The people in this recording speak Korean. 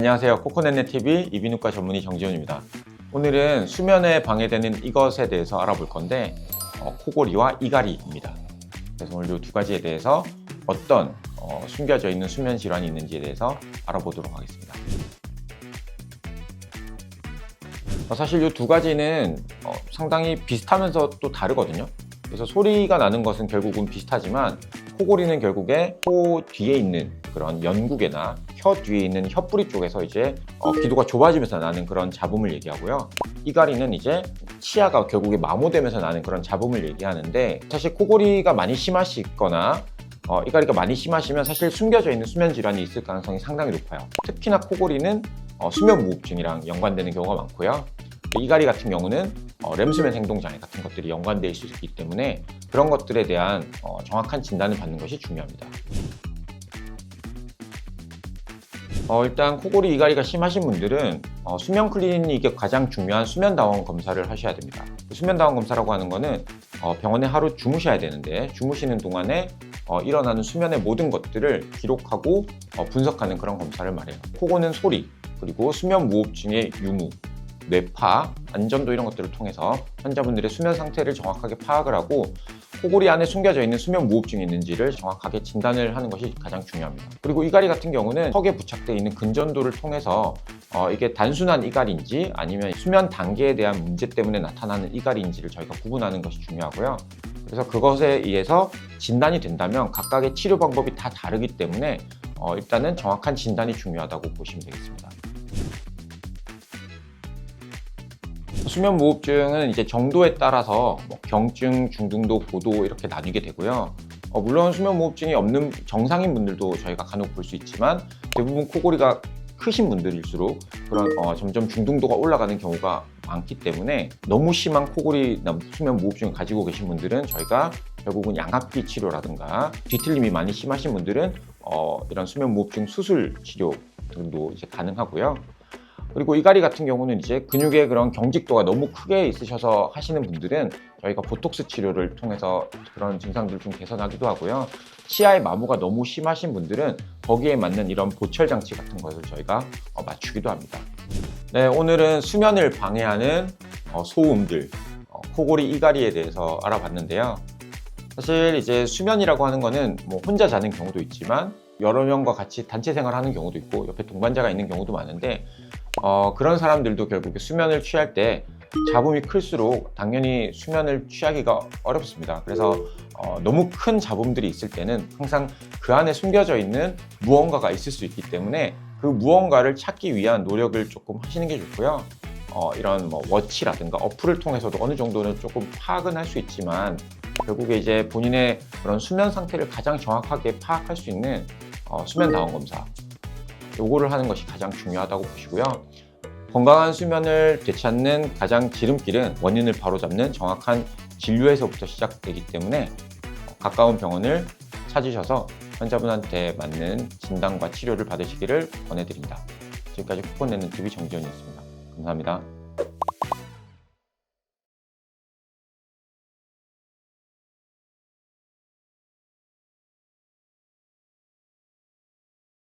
안녕하세요. 코코넷넷TV 이비인후과 전문의 정지훈입니다. 오늘은 수면에 방해되는 이것에 대해서 알아볼 건데 코골이와 이갈이입니다. 그래서 오늘 이 두 가지에 대해서 어떤 숨겨져 있는 수면 질환이 있는지에 대해서 알아보도록 하겠습니다. 사실 이 두 가지는 상당히 비슷하면서 또 다르거든요. 그래서 소리가 나는 것은 결국은 비슷하지만 코골이는 결국에 코 뒤에 있는 그런 연국이나 혀 뒤에 있는 혀뿌리 쪽에서 이제 기도가 좁아지면서 나는 그런 잡음을 얘기하고요. 이갈이는 이제 치아가 결국에 마모되면서 나는 그런 잡음을 얘기하는데, 사실 코골이가 많이 심하시거나 이갈이가 많이 심하시면 사실 숨겨져 있는 수면 질환이 있을 가능성이 상당히 높아요. 특히나 코골이는 수면무호흡증이랑 연관되는 경우가 많고요. 이갈이 같은 경우는 렘수면 행동장애 같은 것들이 연관될 수 있기 때문에 그런 것들에 대한 정확한 진단을 받는 것이 중요합니다. 일단 코골이, 이갈이가 심하신 분들은 수면 클리닉의 가장 중요한 수면다원 검사를 하셔야 됩니다. 수면다원 검사라고 하는 거는 병원에 하루 주무셔야 되는데 주무시는 동안에 일어나는 수면의 모든 것들을 기록하고 분석하는 그런 검사를 말해요. 코고는 소리, 그리고 수면 무호흡증의 유무, 뇌파, 안전도 이런 것들을 통해서 환자분들의 수면 상태를 정확하게 파악을 하고 코골이 안에 숨겨져 있는 수면 무호흡증이 있는지를 정확하게 진단을 하는 것이 가장 중요합니다. 그리고 이갈이 같은 경우는 턱에 부착되어 있는 근전도를 통해서 이게 단순한 이갈인지 아니면 수면 단계에 대한 문제 때문에 나타나는 이갈인지를 저희가 구분하는 것이 중요하고요. 그래서 그것에 의해서 진단이 된다면 각각의 치료 방법이 다 다르기 때문에 일단은 정확한 진단이 중요하다고 보시면 되겠습니다. 수면 무호흡증은 이제 정도에 따라서 경증, 중등도, 고도 이렇게 나뉘게 되고요. 물론 수면 무호흡증이 없는 정상인 분들도 저희가 간혹 볼 수 있지만 대부분 코골이가 크신 분들일수록 그런 점점 중등도가 올라가는 경우가 많기 때문에 너무 심한 코골이나 수면 무호흡증을 가지고 계신 분들은 저희가 결국은 양압기 치료라든가 뒤틀림이 많이 심하신 분들은 이런 수면 무호흡증 수술 치료 등도 이제 가능하고요. 그리고 이갈이 같은 경우는 이제 근육의 그런 경직도가 너무 크게 있으셔서 하시는 분들은 저희가 보톡스 치료를 통해서 그런 증상들을 좀 개선하기도 하고요. 치아의 마모가 너무 심하신 분들은 거기에 맞는 이런 보철 장치 같은 것을 저희가 맞추기도 합니다. 네, 오늘은 수면을 방해하는 소음들, 코골이, 이갈이에 대해서 알아봤는데요. 사실 이제 수면이라고 하는 거는 혼자 자는 경우도 있지만 여러 명과 같이 단체 생활하는 경우도 있고 옆에 동반자가 있는 경우도 많은데 그런 사람들도 결국에 수면을 취할 때 잡음이 클수록 당연히 수면을 취하기가 어렵습니다. 그래서 너무 큰 잡음들이 있을 때는 항상 그 안에 숨겨져 있는 무언가가 있을 수 있기 때문에 그 무언가를 찾기 위한 노력을 조금 하시는 게 좋고요. 이런 워치라든가 어플을 통해서도 어느 정도는 조금 파악은 할 수 있지만 결국에 이제 본인의 그런 수면 상태를 가장 정확하게 파악할 수 있는 수면다원 검사, 요거를 하는 것이 가장 중요하다고 보시고요. 건강한 수면을 되찾는 가장 지름길은 원인을 바로잡는 정확한 진료에서부터 시작되기 때문에 가까운 병원을 찾으셔서 환자분한테 맞는 진단과 치료를 받으시기를 권해드립니다. 지금까지 코코넷넷TV 정지훈이었습니다. 감사합니다.